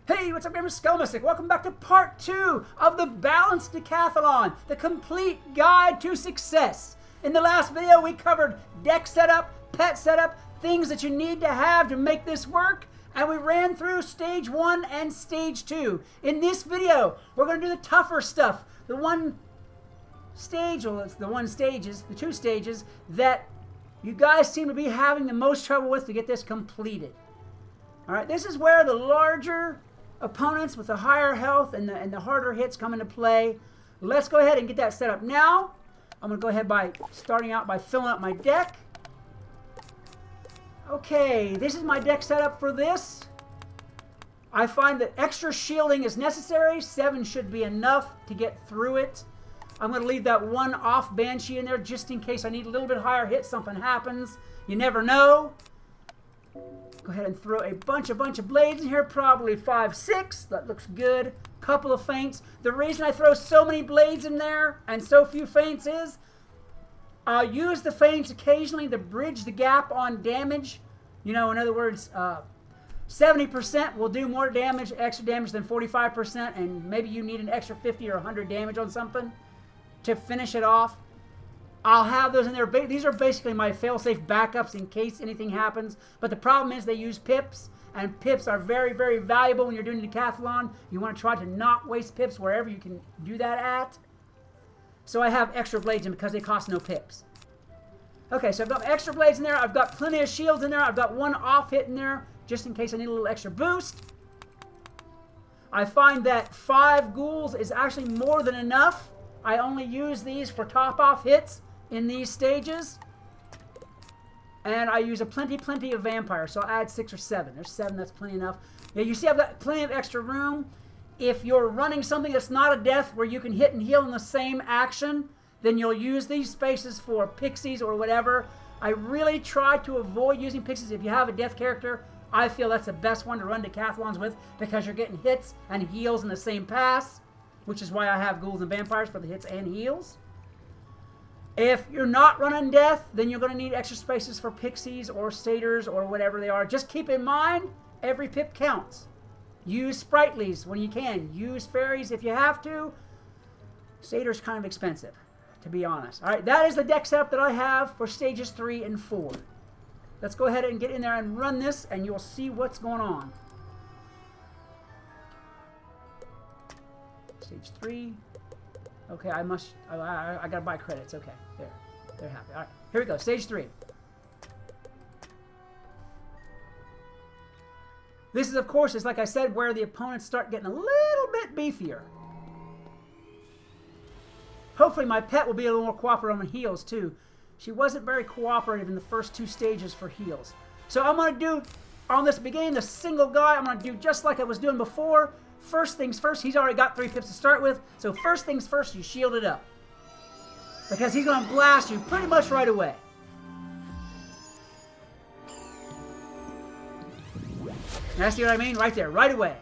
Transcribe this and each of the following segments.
Hey, what's up, gamers? Skullmystic. Welcome back to part 2 of the Balanced Decathlon, the complete guide to success. In the last video, we covered deck setup, pet setup, things that you need to have to make this work, and we ran through stage 1 and stage 2. In this video, we're going to do the tougher stuff, the two stages that you guys seem to be having the most trouble with to get this completed. All right, this is where the larger opponents with the higher health and the harder hits come into play. Let's go ahead and get that set up now. I'm going to go ahead by starting out by filling up my deck. Okay, this is my deck setup for this. I find that extra shielding is necessary. 7 should be enough to get through it. I'm going to leave that one off Banshee in there just in case I need a little bit higher hit, something happens. You never know. Go ahead and throw a bunch of blades in here, probably 5, 6. That looks good. Couple of feints. The reason I throw so many blades in there and so few feints is I'll use the feints occasionally to bridge the gap on damage. You know, in other words, 70% will do more damage, extra damage than 45%, and maybe you need an extra 50 or 100 damage on something to finish it off. I'll have those in there. These are basically my fail-safe backups in case anything happens. But the problem is they use pips, and pips are very, very valuable when you're doing decathlon. You want to try to not waste pips wherever you can do that at. So I have extra blades in because they cost no pips. Okay, so I've got extra blades in there. I've got plenty of shields in there. I've got one off hit in there just in case I need a little extra boost. I find that 5 ghouls is actually more than enough. I only use these for top-off hits in these stages, and I use a plenty of vampires, so I'll add 6 or 7. There's 7, that's plenty enough. Now you see I've got plenty of extra room. If you're running something that's not a death where you can hit and heal in the same action, then you'll use these spaces for pixies or whatever. I really try to avoid using pixies. If you have a death character, I feel that's the best one to run decathlons with because you're getting hits and heals in the same pass, which is why I have ghouls and vampires for the hits and heals. If you're not running death, then you're going to need extra spaces for pixies or satyrs or whatever they are. Just keep in mind, every pip counts. Use sprightlies when you can. Use fairies if you have to. Satyr's kind of expensive, to be honest. All right, that is the deck setup that I have for stages 3 and 4. Let's go ahead and get in there and run this, and you'll see what's going on. Stage 3. Okay, I gotta buy credits. Okay, they're happy. All right, here we go. Stage 3. This is, of course, is like I said, where the opponents start getting a little bit beefier. Hopefully, my pet will be a little more cooperative on heals too. She wasn't very cooperative in the first 2 stages for heals. So I'm gonna do on this beginning, the single guy. I'm gonna do just like I was doing before. First things first, he's already got 3 pips to start with. So first things first, you shield it up. Because he's going to blast you pretty much right away. Now, see what I mean? Right there, right away.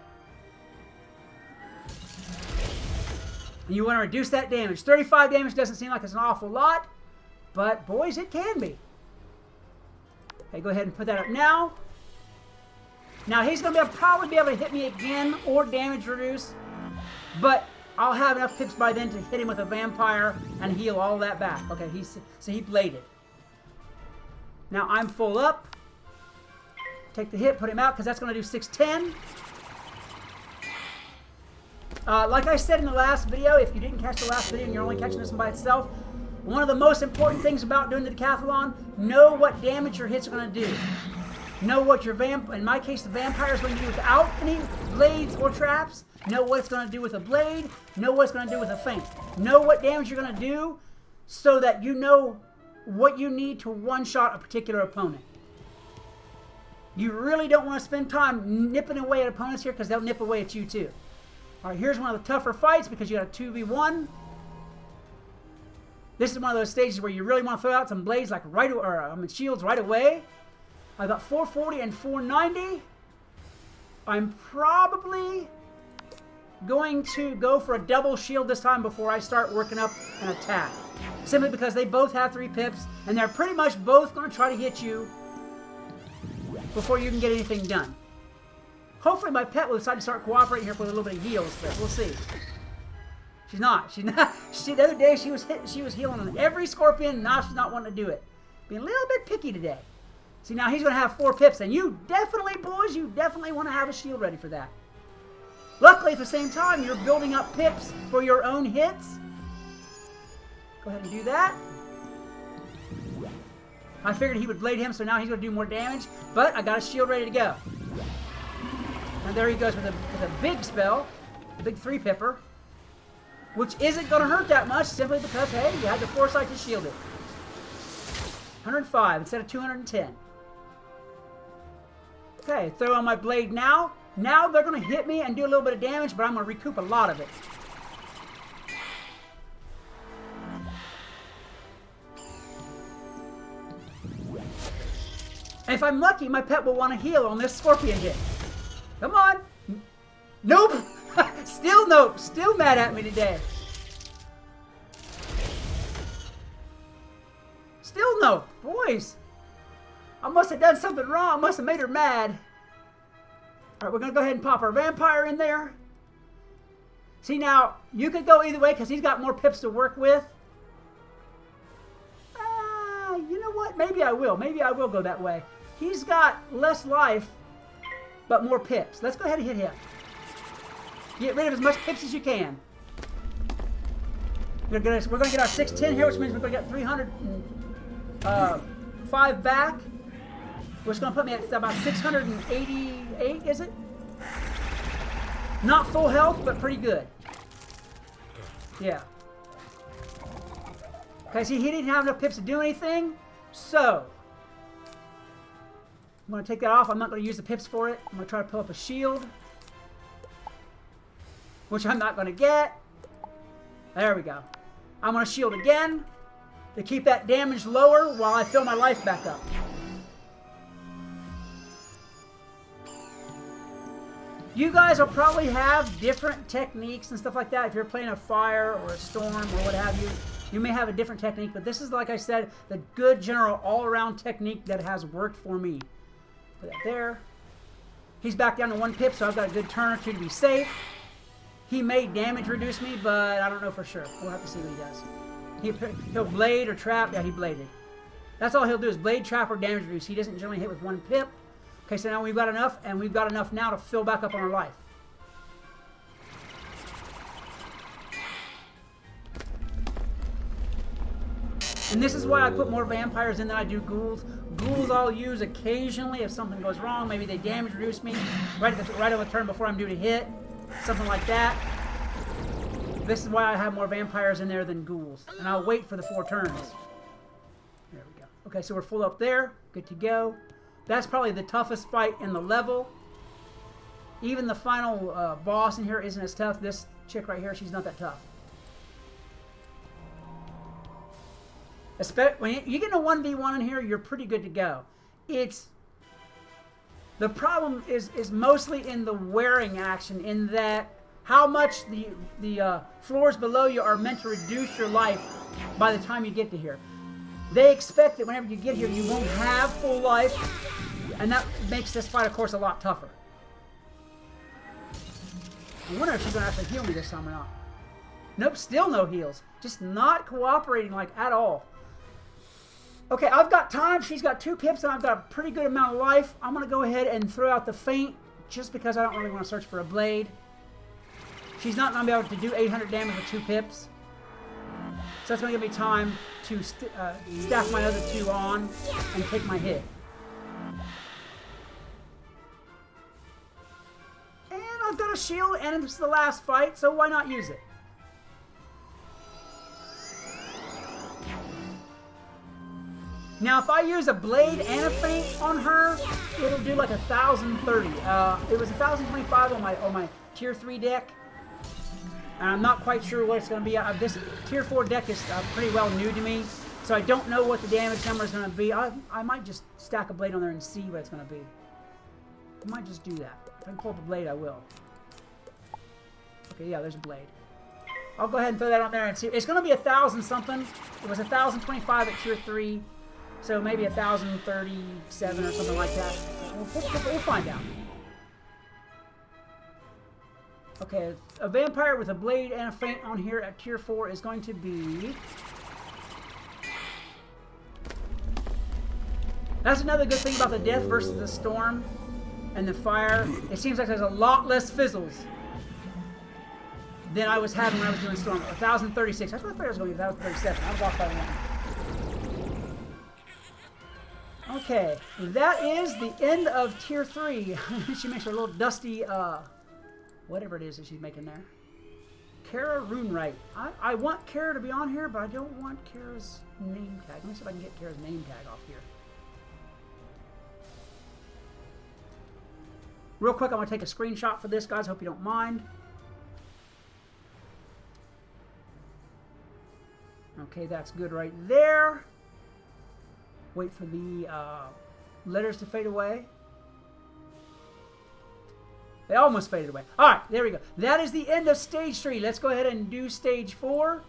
And you want to reduce that damage. 35 damage doesn't seem like it's an awful lot. But, boys, it can be. Okay, go ahead and put that up now. Now, he's going to probably be able to hit me again or damage reduce, but I'll have enough pips by then to hit him with a vampire and heal all that back. Okay, so he bladed. Now, I'm full up. Take the hit, put him out, because that's going to do 610. Like I said in the last video, if you didn't catch the last video and you're only catching this one by itself, one of the most important things about doing the decathlon, know what damage your hits are going to do. Know what your in my case, the vampire is going to do without any blades or traps. Know what it's going to do with a blade. Know what it's going to do with a feint. Know what damage you're going to do so that you know what you need to one-shot a particular opponent. You really don't want to spend time nipping away at opponents here because they'll nip away at you too. All right, here's one of the tougher fights because you got a 2v1. This is one of those stages where you really want to throw out some blades like shields right away. I got 440 and 490. I'm probably going to go for a double shield this time before I start working up an attack. Simply because they both have 3 pips, and they're pretty much both going to try to hit you before you can get anything done. Hopefully my pet will decide to start cooperating here for a little bit of heals, but we'll see. She's not. She's not. The other day she was healing on every scorpion. Now she's not wanting to do it. Being a little bit picky today. See, now he's going to have 4 pips, and you definitely, boys, you definitely want to have a shield ready for that. Luckily, at the same time, you're building up pips for your own hits. Go ahead and do that. I figured he would blade him, so now he's going to do more damage, but I got a shield ready to go. And there he goes with a big spell, a big 3-pipper, which isn't going to hurt that much, simply because, hey, you had the foresight to shield it. 105 instead of 210. Okay, throw on my blade now. Now they're going to hit me and do a little bit of damage, but I'm going to recoup a lot of it. And if I'm lucky, my pet will want to heal on this scorpion hit. Come on. Nope. Still nope. Still mad at me today. Still nope. Boys. I must have done something wrong. I must have made her mad. Alright, we're going to go ahead and pop our vampire in there. See, now, you could go either way because he's got more pips to work with. You know what? Maybe I will. Maybe I will go that way. He's got less life, but more pips. Let's go ahead and hit him. Get rid of as much pips as you can. We're going to get our 610 here, which means we're going to get 305 back. Which is going to put me at about 688, is it? Not full health, but pretty good. Yeah. Okay, see, he didn't have enough pips to do anything, so I'm going to take that off. I'm not going to use the pips for it. I'm going to try to pull up a shield, which I'm not going to get. There we go. I'm going to shield again to keep that damage lower while I fill my life back up. You guys will probably have different techniques and stuff like that. If you're playing a fire or a storm or what have you, you may have a different technique. But this is, like I said, the good general all-around technique that has worked for me. Put that there. He's back down to 1 pip, so I've got a good turn or 2 to be safe. He may damage reduce me, but I don't know for sure. We'll have to see what he does. He'll blade or trap. Yeah, he bladed. That's all he'll do is blade, trap, or damage reduce. He doesn't generally hit with 1 pip. Okay, so now we've got enough, and we've got enough now to fill back up on our life. And this is why I put more vampires in than I do ghouls. Ghouls I'll use occasionally if something goes wrong. Maybe they damage reduce me right on the turn before I'm due to hit. Something like that. This is why I have more vampires in there than ghouls. And I'll wait for the 4 turns. There we go. Okay, so we're full up there. Good to go. That's probably the toughest fight in the level. Even the final boss in here isn't as tough. This chick right here, she's not that tough. When you get a 1v1 in here, you're pretty good to go. The problem is mostly in the wearing action, in that how much the floors below you are meant to reduce your life by the time you get to here. They expect that whenever you get here, you won't have full life, and that makes this fight, of course, a lot tougher. I wonder if she's going to actually heal me this time or not. Nope, still no heals. Just not cooperating, like, at all. Okay, I've got time. She's got 2 pips, and I've got a pretty good amount of life. I'm going to go ahead and throw out the feint, just because I don't really want to search for a blade. She's not going to be able to do 800 damage with 2 pips. So that's going to give me time to stack my other 2 on and take my hit. And I've got a shield, and it's the last fight, so why not use it? Now, if I use a blade and a feint on her, it'll do like 1,030. It was 1,025 on my tier 3 deck. And I'm not quite sure what it's going to be. This tier 4 deck is pretty well new to me, so I don't know what the damage number is going to be. I might just stack a blade on there and see what it's going to be. I might just do that. If I can pull up a blade, I will. Okay, yeah, there's a blade. I'll go ahead and throw that on there and see. It's going to be 1,000 something. It was 1,025 at tier 3, so maybe 1,037 or something like that. We'll find out. Okay, a vampire with a blade and a feint on here at tier 4 is going to be... That's another good thing about the death versus the storm and the fire. It seems like there's a lot less fizzles than I was having when I was doing storm. 1,036. I thought it was going to be 1,037. I was off by one. Okay, that is the end of tier 3. She makes her little dusty, whatever it is that she's making there. Kara Runewright. I want Kara to be on here, but I don't want Kara's name tag. Let me see if I can get Kara's name tag off here. Real quick, I'm going to take a screenshot for this, guys. Hope you don't mind. Okay, that's good right there. Wait for the letters to fade away. They almost faded away. All right, there we go. That is the end of stage 3. Let's go ahead and do stage 4.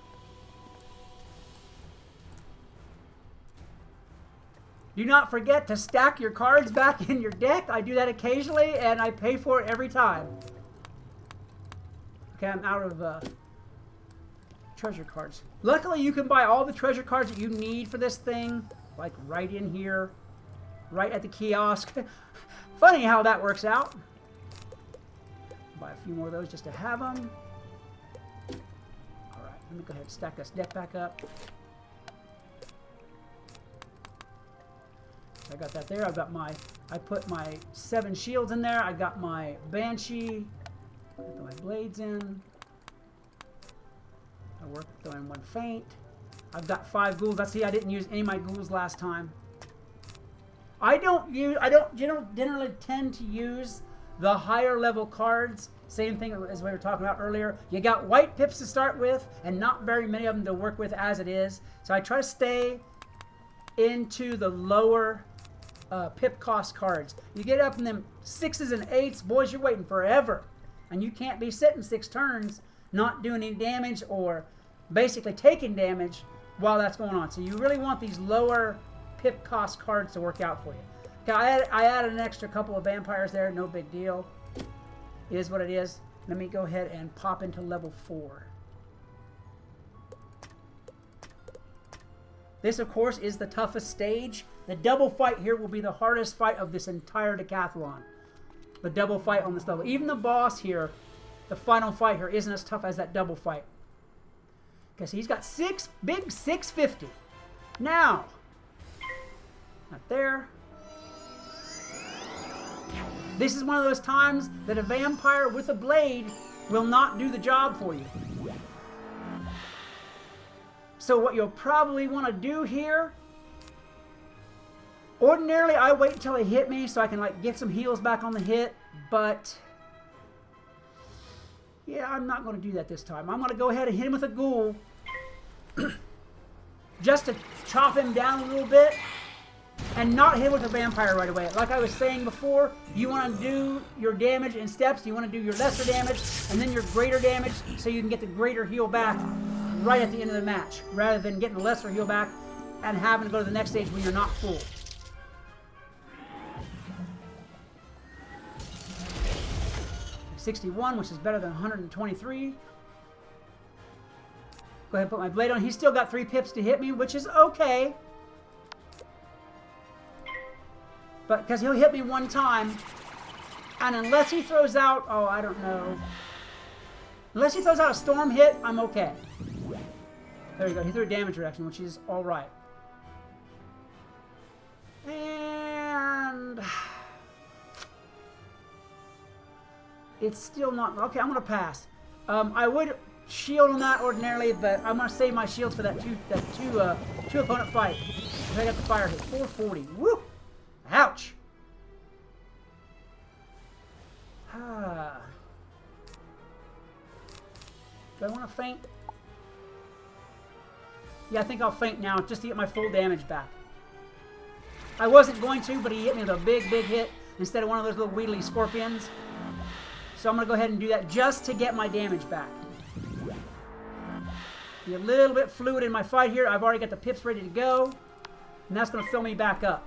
Do not forget to stack your cards back in your deck. I do that occasionally, and I pay for it every time. Okay, I'm out of treasure cards. Luckily, you can buy all the treasure cards that you need for this thing, like right in here, right at the kiosk. Funny how that works out. Buy a few more of those just to have them. All right, let me go ahead and stack this deck back up. I got that there. I put my 7 shields in there. I got my Banshee. I put my blades in. I worked throwing 1 feint. I've got 5 ghouls. Let's see, I didn't use any of my ghouls last time. I don't generally tend to use the higher level cards. Same thing as we were talking about earlier. You got white pips to start with, and not very many of them to work with as it is. So I try to stay into the lower pip cost cards. You get up in them 6s and 8s, boys, you're waiting forever. And you can't be sitting 6 turns not doing any damage or basically taking damage while that's going on. So you really want these lower pip cost cards to work out for you. Okay, I added an extra couple of vampires there, no big deal. It is what it is. Let me go ahead and pop into level 4. This, of course, is the toughest stage. The double fight here will be the hardest fight of this entire decathlon. The double fight on this level. Even the boss here, the final fight here, isn't as tough as that double fight. Okay, so he's got 6 big 650. Now, not there. This is one of those times that a vampire with a blade will not do the job for you. So what you'll probably want to do here, ordinarily I wait until they hit me so I can like get some heals back on the hit, but yeah, I'm not going to do that this time. I'm going to go ahead and hit him with a ghoul just to chop him down a little bit and not hit him with a vampire right away. Like I was saying before, you want to do your damage in steps. You want to do your lesser damage and then your greater damage so you can get the greater heal back right at the end of the match, rather than getting the lesser heal back and having to go to the next stage when you're not full. $61, which is better than 123. Go ahead and put my blade on. He's still got 3 pips to hit me, which is okay. But because he'll hit me 1 time, and unless he throws out, oh, I don't know. Unless he throws out a storm hit, I'm okay. There you go. He threw a damage reduction, which is all right. And it's still not... Okay, I'm going to pass. I would shield on that ordinarily, but I'm going to save my shields for that two opponent fight. I got the fire hit. 440. Woo! Ouch! Ah. Do I want to feint? Yeah, I think I'll feint now just to get my full damage back. I wasn't going to, but he hit me with a big, big hit instead of one of those little wheedly scorpions. So I'm going to go ahead and do that just to get my damage back. Be a little bit fluid in my fight here. I've already got the pips ready to go. And that's going to fill me back up.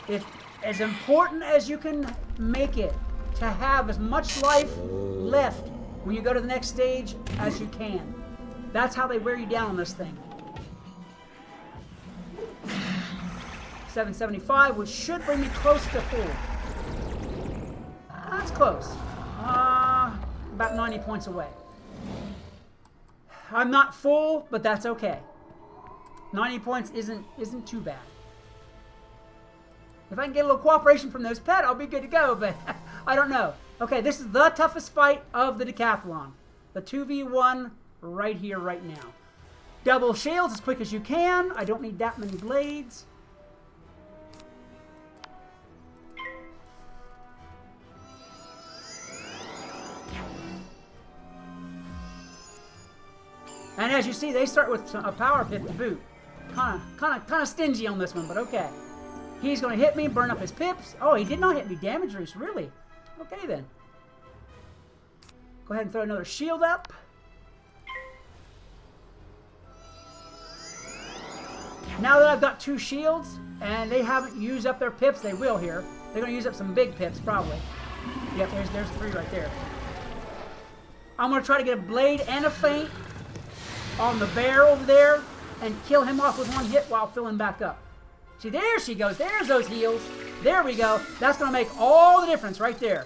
It's as important as you can make it to have as much life left when you go to the next stage as you can. That's how they wear you down on this thing. 775, which should bring me close to full. That's close. About 90 points away. I'm not full, but that's okay. 90 points isn't too bad. If I can get a little cooperation from those pet, I'll be good to go, but I don't know. Okay, this is the toughest fight of the decathlon. The 2v1 right here, right now. Double shields as quick as you can. I don't need that many blades. And as you see, they start with a power pip to boot. Kind of stingy on this one, but okay. He's going to hit me, burn up his pips. Oh, he did not hit me. Damage reduce, really? Okay, then. Go ahead and throw another shield up. Now that I've got 2 shields, and they haven't used up their pips, they will here. They're going to use up some big pips, probably. Yep, there's 3 right there. I'm going to try to get a blade and a feint on the bear over there and kill him off with 1 hit while filling back up. See, there she goes. There's those heals. There we go. That's going to make all the difference right there.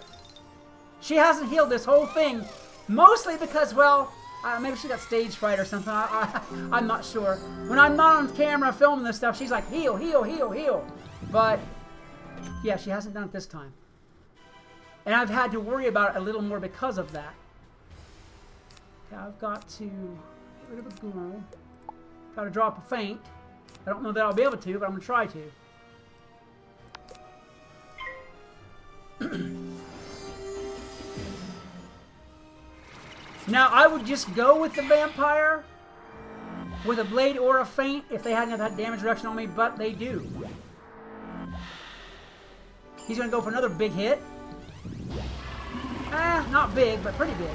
She hasn't healed this whole thing, mostly because, well, maybe she got stage fright or something. I'm not sure. When I'm not on camera filming this stuff, she's like, heal, heal, heal, heal. But, yeah, she hasn't done it this time. And I've had to worry about it a little more because of that. Okay, I've got to get rid of a ghoul. Got to drop a feint. I don't know that I'll be able to, but I'm going to try to. Now, I would just go with the vampire with a blade or a feint if they hadn't had damage reduction on me, but they do. He's going to go for another big hit. Not big, but pretty big.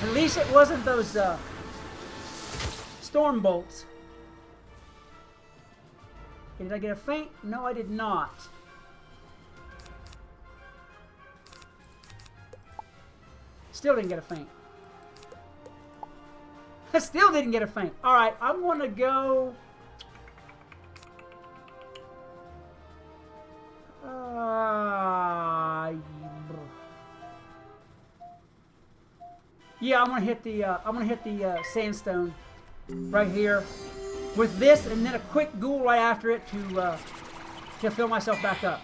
At least it wasn't those storm bolts. Okay, did I get a feint? No, I did not. Still didn't get a feint. I still didn't get a feint. Alright, I'm going to go... yeah, I'm gonna hit the sandstone right here with this, and then a quick ghoul right after it to fill myself back up.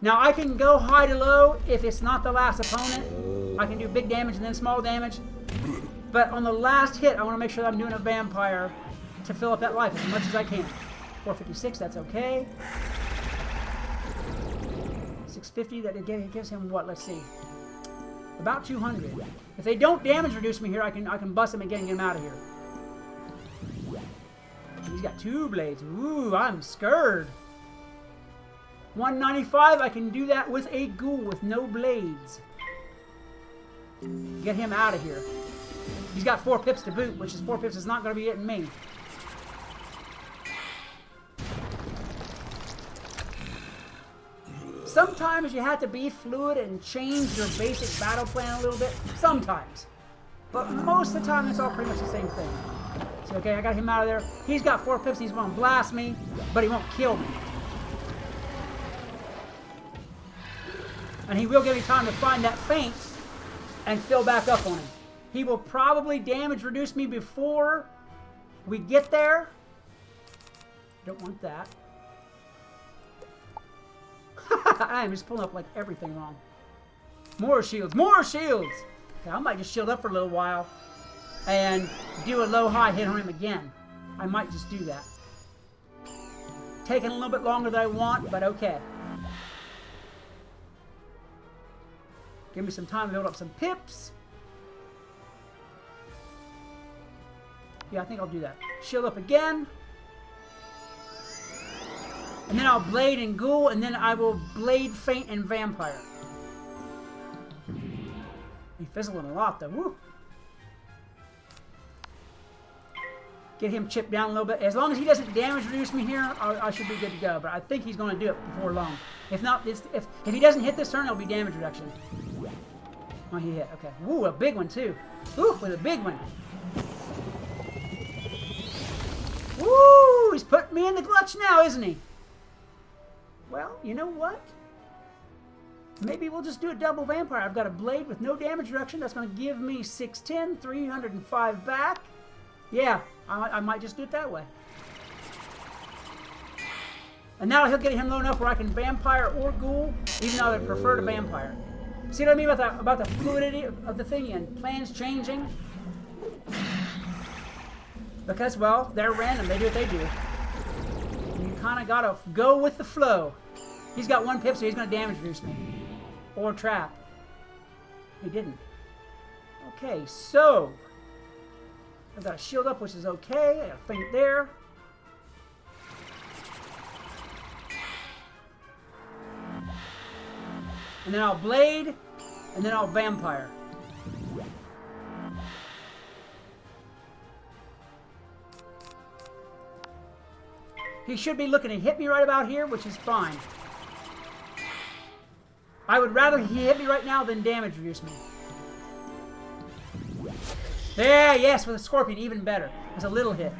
Now I can go high to low if it's not the last opponent. I can do big damage and then small damage. But on the last hit, I want to make sure that I'm doing a vampire to fill up that life as much as I can. 456, that's okay. 650, that gives him what? Let's see. About 200. If they don't damage reduce me here, I can bust him again and get him out of here. He's got 2 blades. Ooh, I'm scared. 195, I can do that with a ghoul with no blades. Get him out of here. He's got 4 pips to boot, which is 4 pips is not going to be hitting me. Sometimes you have to be fluid and change your basic battle plan a little bit. Sometimes. But most of the time, it's all pretty much the same thing. So, okay, I got him out of there. He's got 4 pips. He's going to blast me, but he won't kill me. And he will give me time to find that feint and fill back up on him. He will probably damage reduce me before we get there. Don't want that. I am just pulling up like everything wrong. More shields. More shields! Okay, I might just shield up for a little while and do a low-high hit on him again. I might just do that. Taking a little bit longer than I want, but okay. Give me some time to build up some pips. Yeah, I think I'll do that. Shield up again. And then I'll blade and ghoul, and then I will blade, feint, and vampire. He's fizzling a lot, though. Woo. Get him chipped down a little bit. As long as he doesn't damage reduce me here, I should be good to go. But I think he's going to do it before long. If not, if he doesn't hit this turn, it'll be damage reduction. Oh, he hit. Okay. Ooh, a big one too. Ooh, with a big one. Woo! He's putting me in the clutch now, isn't he? Well, you know what? Maybe we'll just do a double vampire. I've got a blade with no damage reduction. That's going to give me 610, 305 back. Yeah, I might just do it that way. And now he'll get him low enough where I can vampire or ghoul, even though I would prefer to vampire. See what I mean about the fluidity of the thing and plans changing? Because, well, they're random. They do what they do. And you kind of got to go with the flow. He's got 1 pip, so he's going to damage reduce me. Or trap. He didn't. Okay, so I've got a shield up, which is okay. I got a feint there. And then I'll blade, and then I'll vampire. He should be looking to hit me right about here, which is fine. I would rather he hit me right now than damage reduce me. There, yes, with a scorpion, even better. It's a little hit.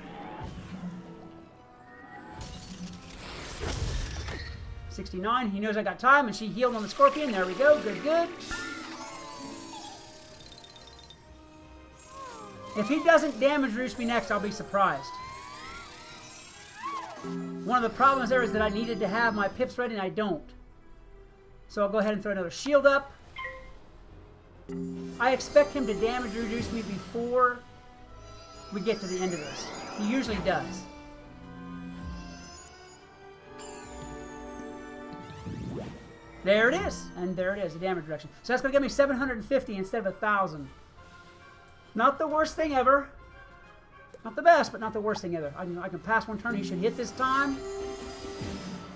69, he knows I got time, and she healed on the scorpion. There we go, good, good. If he doesn't damage reduce me next, I'll be surprised. One of the problems there is that I needed to have my pips ready, and I don't. So I'll go ahead and throw another shield up. I expect him to damage reduce me before we get to the end of this. He usually does. There it is. And there it is, the damage reduction. So that's going to give me 750 instead of 1,000. Not the worst thing ever. Not the best, but not the worst thing ever. I can pass 1 turn. He should hit this time,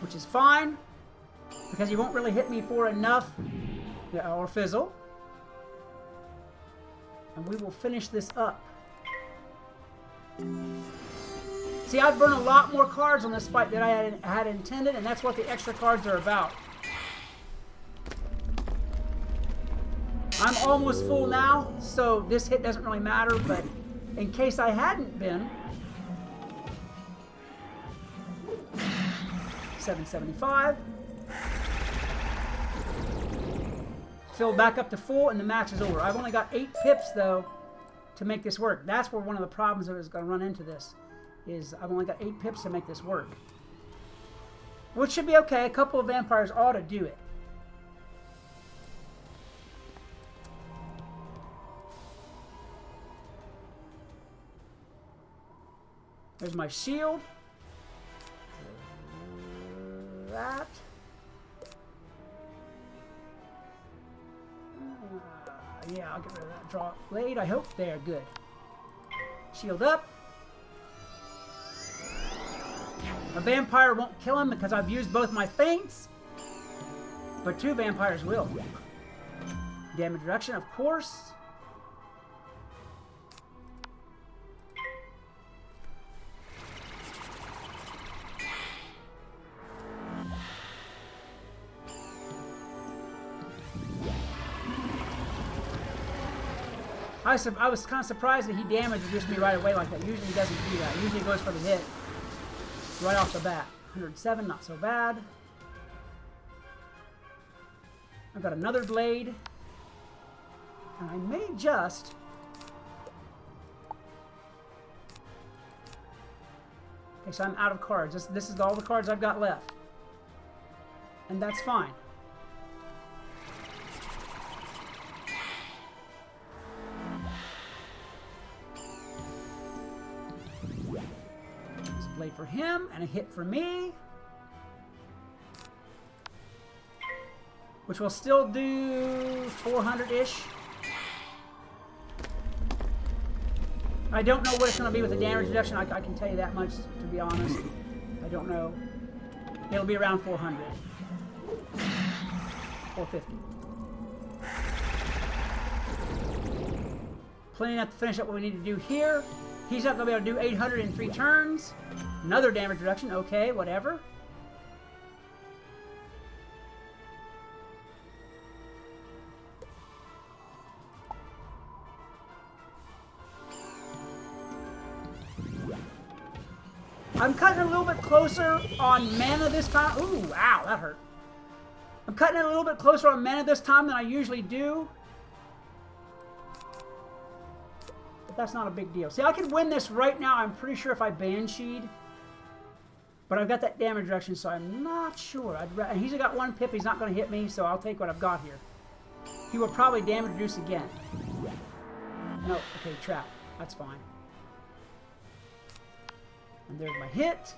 which is fine, because he won't really hit me for enough. Yeah, or fizzle. And we will finish this up. See, I've burned a lot more cards on this fight than I had intended, and that's what the extra cards are about. I'm almost full now, so this hit doesn't really matter, but in case I hadn't been, 775. Filled back up to full, and the match is over. I've only got 8 pips, though, to make this work. That's where one of the problems that is going to run into this, is I've only got 8 pips to make this work. Which should be okay. A couple of vampires ought to do it. There's my shield. That. Yeah, I'll get rid of that. Draw blade, I hope. There, good. Shield up. A vampire won't kill him because I've used both my feints. But 2 vampires will. Damage reduction, of course. I was kind of surprised that he damaged reduced me right away like that. Usually he doesn't do that. Usually he goes for the hit right off the bat. 107, not so bad. I've got another blade. And I may just... Okay, so I'm out of cards. This is all the cards I've got left. And that's fine. Blade for him, and a hit for me. Which will still do 400-ish. I don't know what it's going to be with the damage reduction. I can tell you that much, to be honest. I don't know. It'll be around 400. 450. Plenty enough to finish up what we need to do here. He's not going to be able to do 800 in 3 turns. Another damage reduction. Okay, whatever. I'm cutting it a little bit closer on mana this time. Ooh, ow, that hurt. I'm cutting it a little bit closer on mana this time than I usually do. But that's not a big deal. See, I could win this right now, I'm pretty sure, if I Bansheed. But I've got that damage reduction, so I'm not sure. And he's got 1 pip, he's not going to hit me, so I'll take what I've got here. He will probably damage reduce again. No, okay, trap. That's fine. And there's my hit.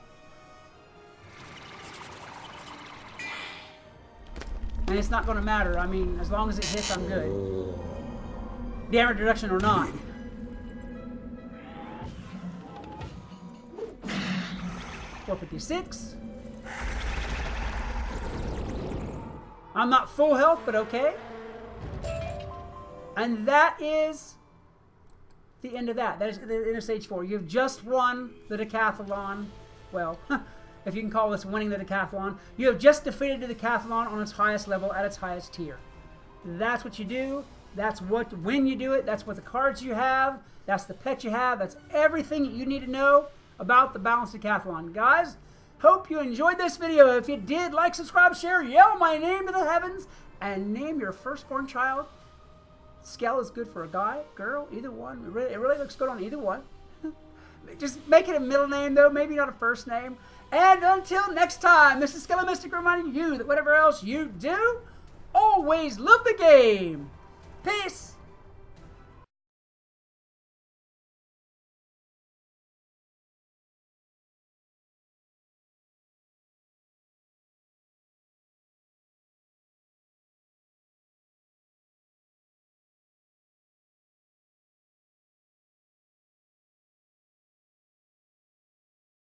And it's not going to matter. I mean, as long as it hits, I'm good. Damage reduction or not. $456. I'm not full health, but okay. And that is the end of that. That is the end of stage 4. You've just won the decathlon. Well, if you can call this winning the decathlon. You have just defeated the decathlon on its highest level at its highest tier. That's what you do. That's what, when you do it, that's what the cards you have. That's the pet you have. That's everything you need to know about the balanced decathlon. Guys, hope you enjoyed this video. If you did, like, subscribe, share, yell my name to the heavens, and name your firstborn child. Scale is good for a guy, girl, either one. It really looks good on either one. Just make it a middle name, though, maybe not a first name. And until next time, this is Skeleton Mystic reminding you that whatever else you do, always love the game. Peace.